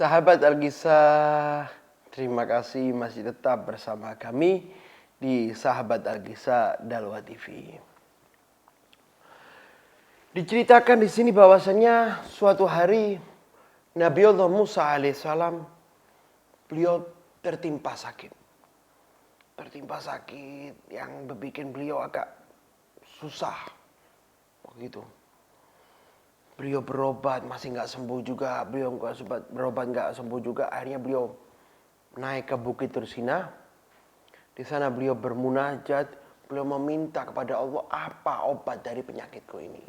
Sahabat Al-Kisah, terima kasih masih tetap bersama kami di Sahabat Al-Kisah Dalwa TV. Diceritakan di sini bahwasanya suatu hari Nabiullah Musa alaihissalam beliau tertimpa sakit. Tertimpa sakit yang membuat beliau agak susah begitu. Beliau berobat masih nggak sembuh juga, beliau nggak sempat berobat nggak sembuh juga. Akhirnya beliau naik ke Bukit Tursina. Di sana beliau bermunajat, beliau meminta kepada Allah apa obat dari penyakitku ini.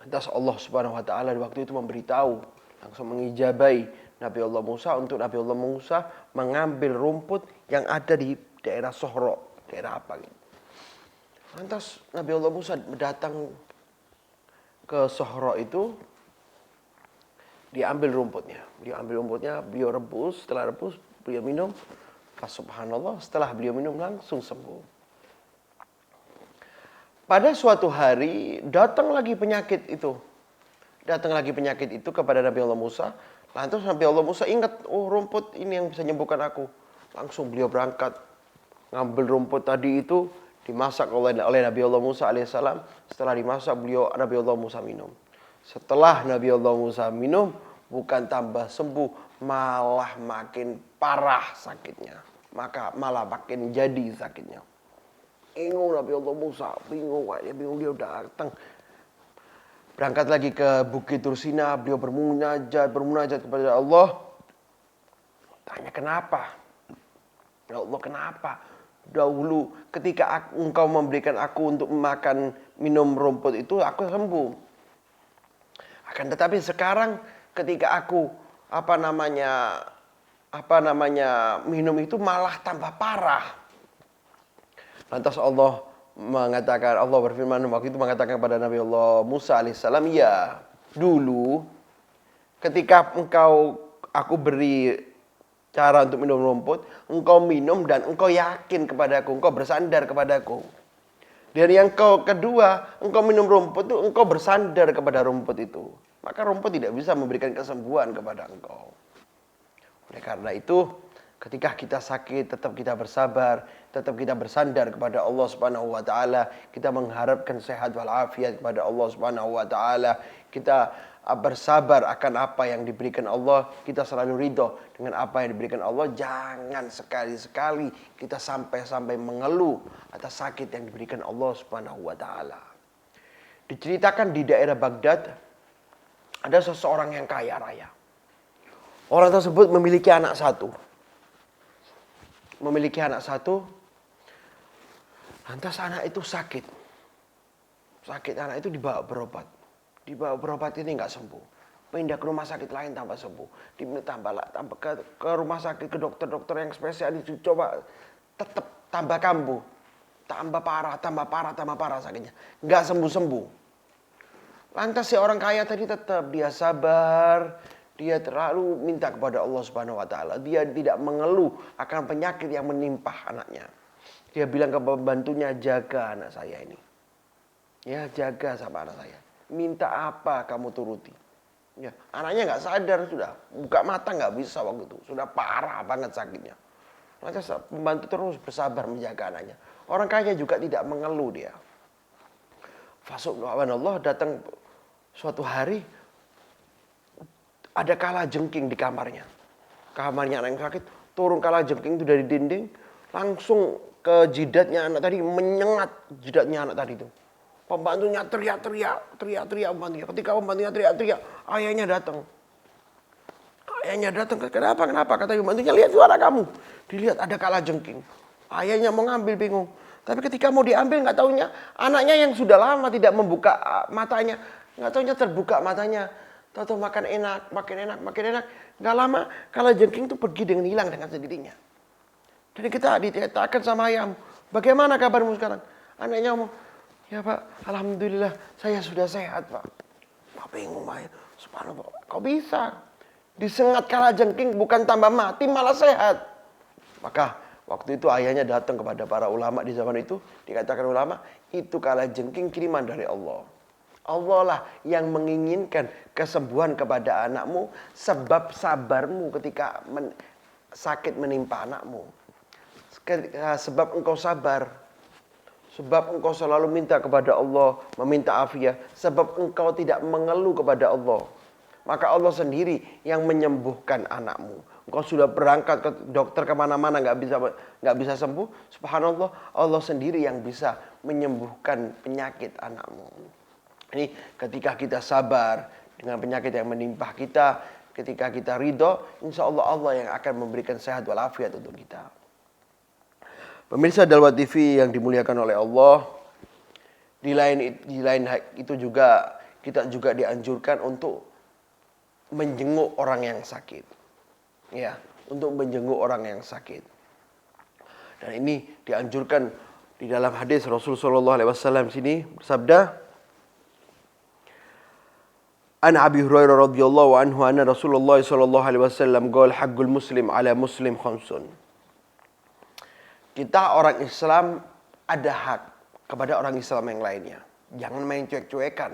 Lantas Allah Subhanahu Wa Taala di waktu itu memberitahu, langsung mengijabai Nabi Allah Musa untuk Nabi Allah Musa mengambil rumput yang ada di daerah Sohro, daerah apa gitu. Lantas Nabi Allah Musa datang ke Sohro itu, diambil rumputnya. Beliau rebus, setelah rebus, beliau minum. Subhanallah, setelah beliau minum langsung sembuh. Pada suatu hari, datang lagi penyakit itu. Datang lagi penyakit itu kepada Nabi Allah Musa. Lantas Nabi Allah Musa ingat, oh rumput ini yang bisa menyembuhkan aku. Langsung beliau berangkat, ngambil rumput tadi itu, dimasak oleh Nabi Allah Musa alaihissalam. Setelah dimasak, Nabi Allah Musa minum. Setelah Nabi Allah Musa minum, bukan tambah sembuh, malah makin parah sakitnya. Maka malah makin jadi sakitnya. Bingung Nabi Allah Musa, bingung dia datang. Berangkat lagi ke Bukit Tursina, beliau bermunajat kepada Allah. Tanya kenapa? Ya Allah, kenapa? Dahulu ketika engkau memberikan aku untuk makan minum rumput itu, aku sembuh. Akan tetapi sekarang ketika aku minum itu malah tambah parah. Lantas Allah berfirman waktu itu mengatakan kepada Nabi Allah Musa alaihissalam, ya dulu ketika aku beri cara untuk minum rumput, engkau minum dan engkau yakin kepadaku, engkau bersandar kepadaku. Dan yang kedua, engkau minum rumput itu, engkau bersandar kepada rumput itu. Maka rumput tidak bisa memberikan kesembuhan kepada engkau. Oleh karena itu, ketika kita sakit, tetap kita bersabar, tetap kita bersandar kepada Allah Subhanahu wa taala, kita mengharapkan sehat walafiat kepada Allah Subhanahu wa taala. Kita bersabar akan apa yang diberikan Allah, kita selalu ridho dengan apa yang diberikan Allah. Jangan sekali-sekali kita sampai mengeluh atas sakit yang diberikan Allah Subhanahu wa taala. Diceritakan di daerah Baghdad ada seseorang yang kaya raya. Orang tersebut memiliki anak satu. Lantas anak itu sakit. Anak itu dibawa berobat. Ini nggak sembuh. Pindah ke rumah sakit lain tambah sembuh. Tambah ke rumah sakit, ke dokter-dokter yang spesialis. Coba tetap tambah kambuh. Tambah parah sakitnya. Nggak sembuh-sembuh. Lantas si orang kaya tadi tetap dia sabar. Dia terlalu minta kepada Allah Subhanahu wa taala. Dia tidak mengeluh akan penyakit yang menimpa anaknya. Dia bilang ke pembantunya, jaga anak saya ini. Ya, jaga sama anak saya. Minta apa kamu turuti. Ya, anaknya nggak sadar sudah. Buka mata nggak bisa waktu itu. Sudah parah banget sakitnya. Lantas pembantu terus bersabar menjaga anaknya. Orang kaya juga tidak mengeluh dia. Subhanallah, datang suatu hari ada kalajengking di kamarnya. Kamarnya anak yang sakit, turun kalajengking itu dari dinding, langsung ke jidatnya anak tadi, menyengat jidatnya anak tadi itu. Pembantunya teriak-teriak pembantunya. Ketika pembantunya teriak-teriak, ayahnya datang. Kenapa? Kata pembantunya, lihat suara kamu. Dilihat ada kalajengking. Ayahnya mau ngambil bingung. Tapi ketika mau diambil nggak taunya, anaknya yang sudah lama tidak membuka matanya, nggak taunya terbuka matanya. Tahu makin enak. Nggak lama kalajengking itu pergi dengan hilang dengan sendirinya. Jadi kita diceritakan sama ayam, bagaimana kabarmu sekarang? Anaknya ngomong, ya Pak, alhamdulillah saya sudah sehat Pak. Pak bingung Pak, subhanallah, kok bisa? Disengat kalajengking bukan tambah mati malah sehat. Maka waktu itu ayahnya datang kepada para ulama di zaman itu, dikatakan ulama, itu kalajengking kiriman dari Allah. Allah lah yang menginginkan kesembuhan kepada anakmu sebab sabarmu ketika sakit menimpa anakmu. Sebab engkau sabar. Sebab engkau selalu minta kepada Allah, meminta afiat. Sebab engkau tidak mengeluh kepada Allah. Maka Allah sendiri yang menyembuhkan anakmu. Engkau sudah berangkat ke dokter kemana-mana nggak bisa sembuh. Subhanallah, Allah sendiri yang bisa menyembuhkan penyakit anakmu. Ini ketika kita sabar dengan penyakit yang menimpa kita, ketika kita ridho, insya Allah Allah yang akan memberikan sehat walafiat untuk kita. Pemirsa Dalwat TV yang dimuliakan oleh Allah, di lain itu juga kita juga dianjurkan untuk menjenguk orang yang sakit. Ya, untuk menjenguk orang yang sakit. Dan ini dianjurkan di dalam hadis Rasul sallallahu alaihi wasallam sini bersabda, An Abi Hurairah radhiyallahu anhu anna Rasulullah sallallahu alaihi wasallam qala haqqul muslim ala muslim khamsun. Kita orang Islam ada hak kepada orang Islam yang lainnya. Jangan main cuek-cuekan.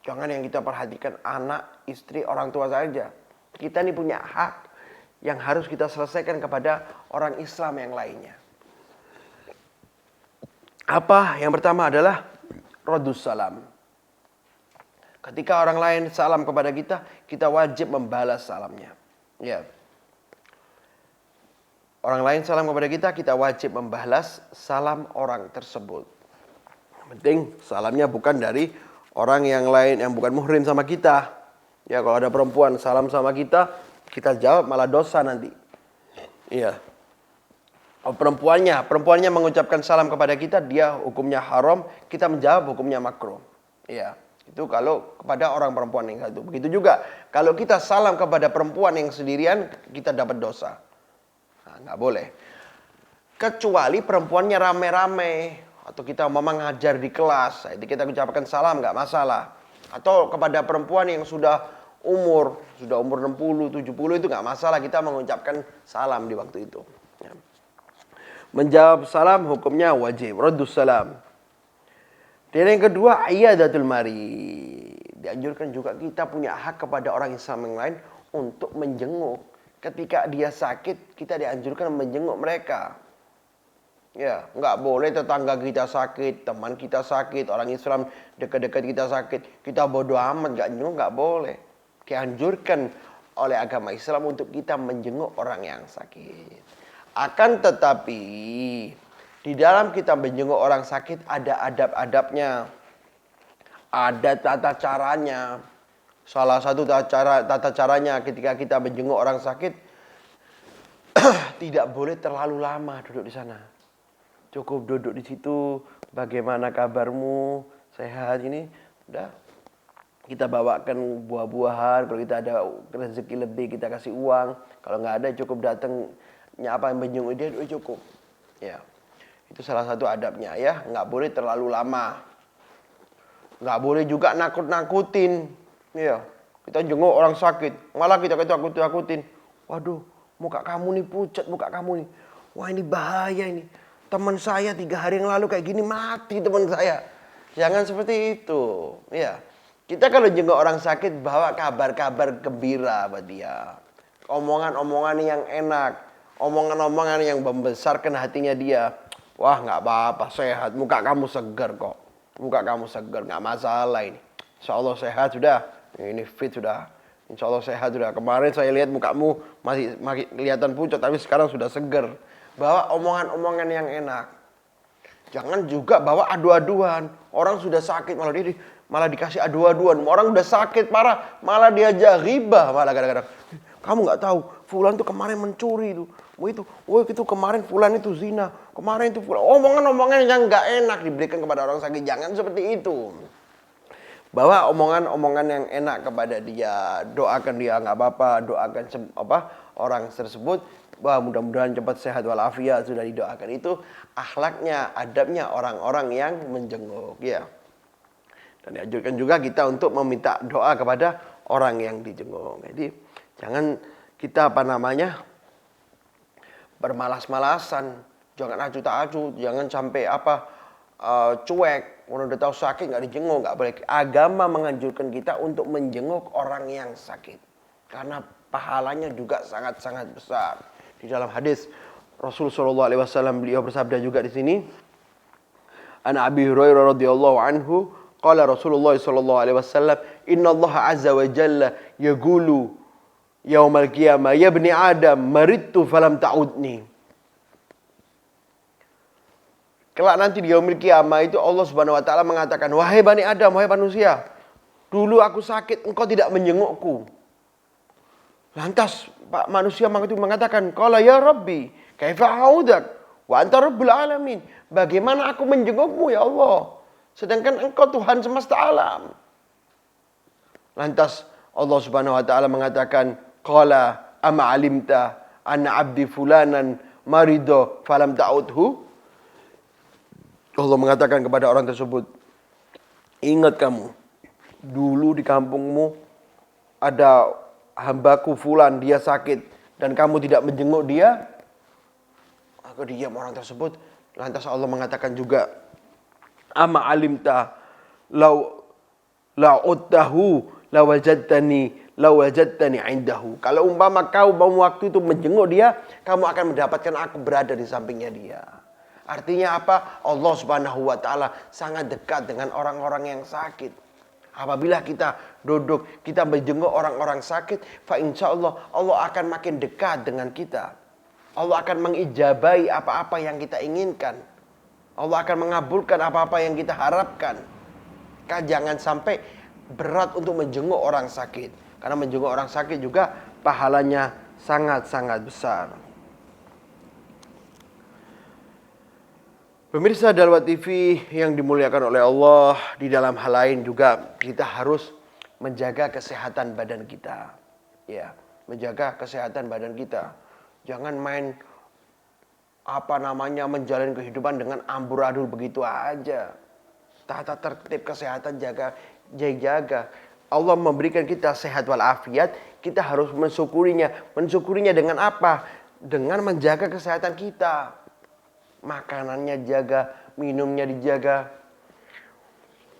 Jangan yang kita perhatikan anak, istri, orang tua saja. Kita ini punya hak yang harus kita selesaikan kepada orang Islam yang lainnya. Apa? Yang pertama adalah radus salam. Ketika orang lain salam kepada kita, kita wajib membalas salamnya. Ya. Orang lain salam kepada kita, kita wajib membalas salam orang tersebut. Yang penting salamnya bukan dari orang yang lain yang bukan muhrim sama kita. Ya, kalau ada perempuan salam sama kita jawab malah dosa nanti. Iya. Oh, perempuannya mengucapkan salam kepada kita, dia hukumnya haram, kita menjawab hukumnya makruh. Iya. Itu kalau kepada orang perempuan yang satu. Begitu juga kalau kita salam kepada perempuan yang sendirian, kita dapat dosa. Nah, nggak boleh. Kecuali perempuannya rame-rame. Atau kita mau mengajar di kelas. Itu kita ucapkan salam, nggak masalah. Atau kepada perempuan yang sudah umur 60, 70 itu nggak masalah. Kita mengucapkan salam di waktu itu. Ya. Menjawab salam hukumnya wajib. Raddus salam. Dan yang kedua, iyadatul marid. Dianjurkan juga kita punya hak kepada orang Islam yang lain untuk menjenguk. Ketika dia sakit, kita dianjurkan menjenguk mereka. Ya, nggak boleh tetangga kita sakit, teman kita sakit, orang Islam dekat-dekat kita sakit, kita bodoh amat, nggak boleh. Dianjurkan oleh agama Islam untuk kita menjenguk orang yang sakit. Akan tetapi di dalam kita menjenguk orang sakit ada adab-adabnya. Ada tata caranya. Salah satu tata caranya ketika kita menjenguk orang sakit tidak boleh terlalu lama duduk di sana. Cukup duduk di situ, bagaimana kabarmu? Sehat ini? Udah. Kita bawakan buah-buahan, kalau kita ada rezeki lebih kita kasih uang. Kalau nggak ada cukup datang nyapa menjenguk dia cukup. Ya. Itu salah satu adabnya ya, nggak boleh terlalu lama. Nggak boleh juga nakut-nakutin. Ya, kita jenguk orang sakit, malah kita takut-takutin. Waduh, muka kamu nih pucat, muka kamu nih. Wah ini bahaya ini. Teman saya 3 hari yang lalu kayak gini mati teman saya. Jangan seperti itu. Ya, kita kalau jenguk orang sakit bawa kabar-kabar gembira buat dia. Omongan-omongan yang enak, omongan-omongan yang membesarkan hatinya dia. Wah nggak apa-apa, sehat. Muka kamu segar kok. Muka kamu segar, nggak masalah ini. Insya Allah sehat sudah. Ini fit sudah. Insya Allah sehat sudah. Kemarin saya lihat mukamu masih kelihatan pucat, tapi sekarang sudah segar. Bawa omongan-omongan yang enak. Jangan juga bawa adu-aduan. Orang sudah sakit malah dikasih adu-aduan. Orang udah sakit parah, malah diajak ghibah malah kadang-kadang. Kamu nggak tahu, fulan tuh kemarin mencuri itu. Itu kemarin fulan itu zina. Kemarin itu fulan. Omongan-omongan yang nggak enak diberikan kepada orang sakit. Jangan seperti itu. Bawa omongan-omongan yang enak kepada dia. Doakan dia nggak apa-apa. Doakan orang tersebut. Wah mudah-mudahan cepat sehat walafiat. Sudah didoakan. Itu akhlaknya, adabnya orang-orang yang menjenguk. Ya. Dan dianjurkan juga kita untuk meminta doa kepada orang yang dijenguk. Jadi jangan kita bermalas-malasan, jangan acuh tak acuh, jangan sampai cuek. Orang udah tahu sakit nggak dijenguk, nggak boleh. Agama menganjurkan kita untuk menjenguk orang yang sakit. Karena pahalanya juga sangat-sangat besar. Di dalam hadis Rasulullah SAW beliau bersabda juga di sini. An Abi Hurairah radhiyallahu anhu, qala Rasulullah sallallahu alaihi wasallam, "Inna Allah azza wa jalla yaqulu yaumal qiyamah, ya ibni Adam, maridtu falam ta'udni." Kelak nanti di yaumil qiyamah itu Allah Subhanahu wa taala mengatakan, "Wahai Bani Adam, wahai manusia, dulu aku sakit, engkau tidak menjengukku." Lantas Pak manusia itu mengatakan, "Qala ya Rabbi, kaifa a'udak wa anta rabbul alamin?" Bagaimana aku menjengukmu ya Allah, sedangkan engkau Tuhan semesta alam. Lantas Allah Subhanahu wa taala mengatakan, "Qala ama alimta anna 'abdi fulanan marido falam ta'udhu?" Allah mengatakan kepada orang tersebut, "Ingat kamu, dulu di kampungmu ada hambaku fulan, dia sakit dan kamu tidak menjenguk dia?" Maka diam orang tersebut. Lantas Allah mengatakan juga, "Ama alimta law la'udtahu lawajadtani indahu." Kalau umpama kau mau waktu itu menjenguk dia, kamu akan mendapatkan aku berada di sampingnya dia. Artinya apa? Allah Subhanahu wa taala sangat dekat dengan orang-orang yang sakit. Apabila kita duduk, kita menjenguk orang-orang sakit, fa insyaallah Allah akan makin dekat dengan kita. Allah akan mengijabahi apa-apa yang kita inginkan. Allah akan mengabulkan apa-apa yang kita harapkan. Jangan sampai berat untuk menjenguk orang sakit. Karena menjenguk orang sakit juga pahalanya sangat-sangat besar. Pemirsa Dalwat TV yang dimuliakan oleh Allah, di dalam hal lain juga kita harus menjaga kesehatan badan kita. Ya, menjaga kesehatan badan kita. Jangan main menjalin kehidupan dengan amburadul begitu aja. Tata tertib kesehatan jaga. Allah memberikan kita sehat walafiat, kita harus mensyukurinya. Mensyukurinya dengan apa? Dengan menjaga kesehatan kita. Makanannya jaga, minumnya dijaga.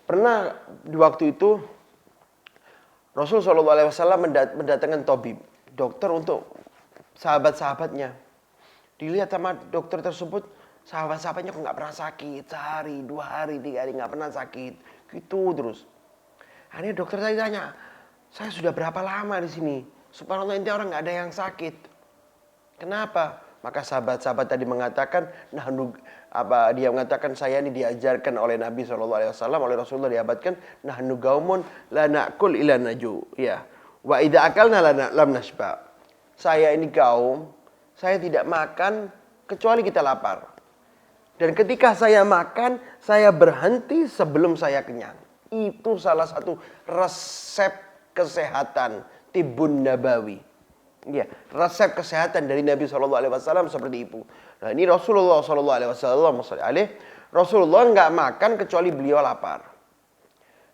Pernah di waktu itu Rasulullah SAW mendatangkan tabib, dokter untuk sahabat-sahabatnya. Dilihat sama dokter tersebut, sahabat-sahabatnya kok nggak pernah sakit, sehari, 2 hari, 3 hari nggak pernah sakit, gitu terus. Akhirnya dokter tanya, "Saya sudah berapa lama di sini? Subhanallah, ini orang nggak ada yang sakit. Kenapa?" Maka sahabat-sahabat tadi mengatakan, dia mengatakan, "Saya ini diajarkan oleh Nabi SAW, oleh Rasulullah diabatkan, nahnu gaumun la na'kul ila naju." Ya. Wa idza akalna lam nashba. Saya ini kaum, saya tidak makan kecuali kita lapar. Dan ketika saya makan, saya berhenti sebelum saya kenyang. Itu salah satu resep kesehatan Tibbun Nabawi. Ya, resep kesehatan dari Nabi SAW seperti itu. Nah, ini Rasulullah SAW, Rasulullah nggak makan kecuali beliau lapar.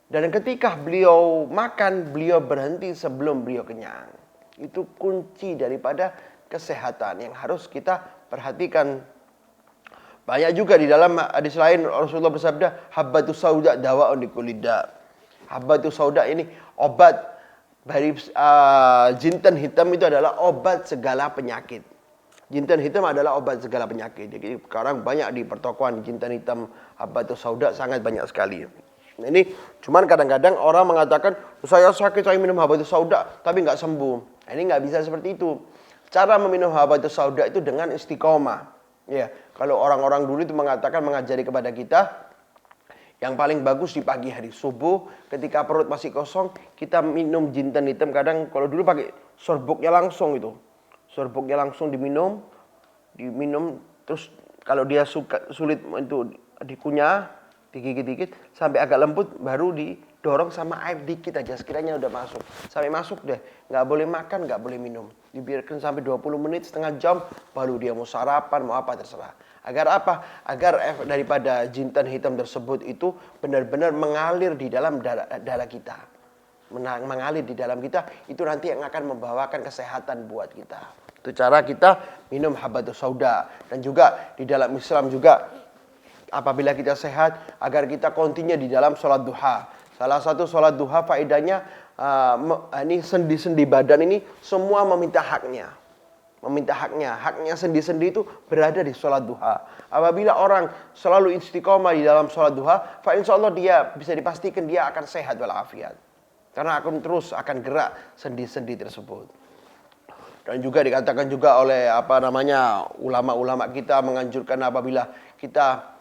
Dan ketika beliau makan, beliau berhenti sebelum beliau kenyang. Itu kunci daripada kesehatan yang harus kita perhatikan. Banyak juga di dalam hadis lain Rasulullah bersabda, "Habbatus sauda dawa'un likulli da'." Habbatus sauda ini obat. Dari jintan hitam itu adalah obat segala penyakit. Jintan hitam adalah obat segala penyakit. Jadi sekarang banyak di pertokoan jintan hitam, habbatus sauda sangat banyak sekali. Nah, ini cuman kadang-kadang orang mengatakan, "Saya sakit, saya minum habbatus sauda tapi nggak sembuh." Nah, ini nggak bisa seperti itu. Cara meminum habbatus sauda itu dengan istiqomah. Ya, kalau orang-orang dulu itu mengajari kepada kita, yang paling bagus di pagi hari subuh ketika perut masih kosong kita minum jintan hitam. Kadang kalau dulu pakai serbuknya langsung itu. Serbuknya langsung diminum terus kalau dia sulit itu dikunyah, digigit-gigit sampai agak lembut baru didorong sama air dikit aja sekiranya udah masuk. Sampai masuk deh, nggak boleh makan, nggak boleh minum. Dibiarkan sampai 20 menit, setengah jam baru dia mau sarapan, mau apa terserah. Agar apa? Agar daripada jintan hitam tersebut itu benar-benar mengalir di dalam darah kita. Mengalir di dalam kita, itu nanti yang akan membawakan kesehatan buat kita. Itu cara kita minum habbatus sauda. Dan juga di dalam Islam juga apabila kita sehat, agar kita continue di dalam sholat duha. Salah satu sholat duha faedahnya, ini sendi-sendi badan ini semua meminta haknya. Haknya sendi-sendi itu berada di sholat duha. Apabila orang selalu istiqomah di dalam sholat duha, insya Allah dia bisa dipastikan dia akan sehat walafiat. Karena akan gerak sendi-sendi tersebut. Dan juga dikatakan juga oleh ulama-ulama kita menganjurkan apabila kita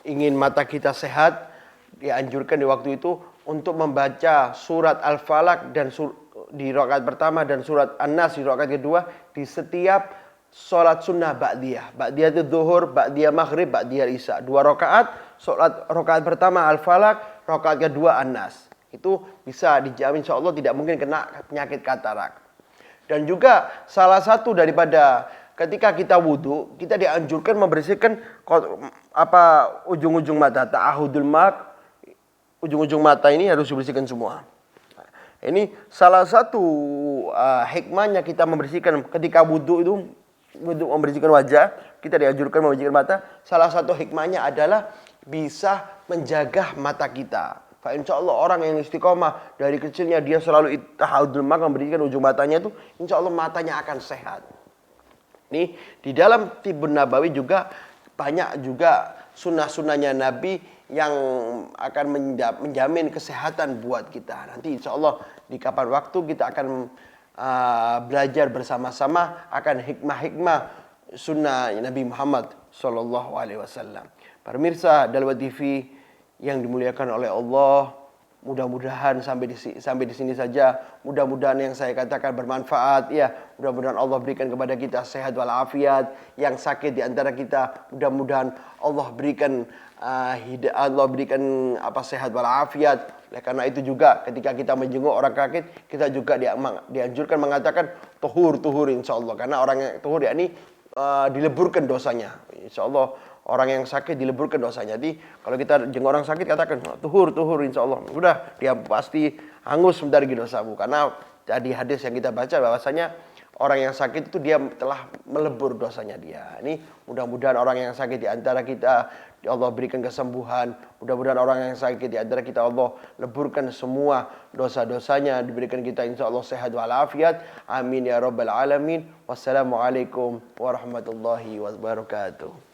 ingin mata kita sehat, dianjurkan di waktu itu untuk membaca surat Al-Falaq dan di rakaat pertama dan surat An-Nas di rakaat kedua di setiap sholat sunnah ba'diyah. Ba'diyah itu zuhur, ba'diyah maghrib, ba'diyah isya. 2 rakaat, sholat rakaat pertama Al-Falaq, rakaat kedua An-Nas. Itu bisa dijamin insya Allah tidak mungkin kena penyakit katarak. Dan juga salah satu daripada ketika kita wudhu, kita dianjurkan membersihkan ujung-ujung mata, ta'ahudul mak, ujung-ujung mata ini harus dibersihkan semua. Ini salah satu hikmahnya kita membersihkan ketika wudhu itu, wudhu membersihkan wajah, kita dianjurkan membersihkan mata. Salah satu hikmahnya adalah bisa menjaga mata kita. Insya Allah orang yang istiqomah dari kecilnya dia selalu tahadul mak membersihkan ujung matanya itu, insya Allah matanya akan sehat. Nih di dalam Tibun Nabawi juga banyak juga sunnah-sunnahnya Nabi yang akan menjamin kesehatan buat kita. Nanti insya Allah di kapan waktu kita akan belajar bersama-sama akan hikmah-hikmah sunnah Nabi Muhammad SAW. Para pemirsa Dalwa TV yang dimuliakan oleh Allah, mudah-mudahan sampai di sini saja. Mudah-mudahan yang saya katakan bermanfaat ya. Mudah-mudahan Allah berikan kepada kita sehat walafiat. Yang sakit di antara kita, mudah-mudahan Allah berikan Allah berikan sehat walafiat. Oleh karena itu juga ketika kita menjenguk orang sakit, kita juga dianjurkan mengatakan tuhur insyaallah. Karena orang yang tuhur yakni dileburkan dosanya. Insyaallah orang yang sakit dileburkan dosanya. Jadi kalau kita jenguk orang sakit katakan tuhur insyaallah. Udah dia pasti hangus dari dosamu. Karena dari hadis yang kita baca bahwasanya orang yang sakit itu dia telah melebur dosanya dia. Ini mudah-mudahan orang yang sakit di antara kita Allah berikan kesembuhan. Mudah-mudahan orang yang sakit di antara kita Allah leburkan semua dosa-dosanya. Diberikan kita insyaallah sehat walafiat. Amin ya rabbal alamin. Wassalamualaikum warahmatullahi wabarakatuh.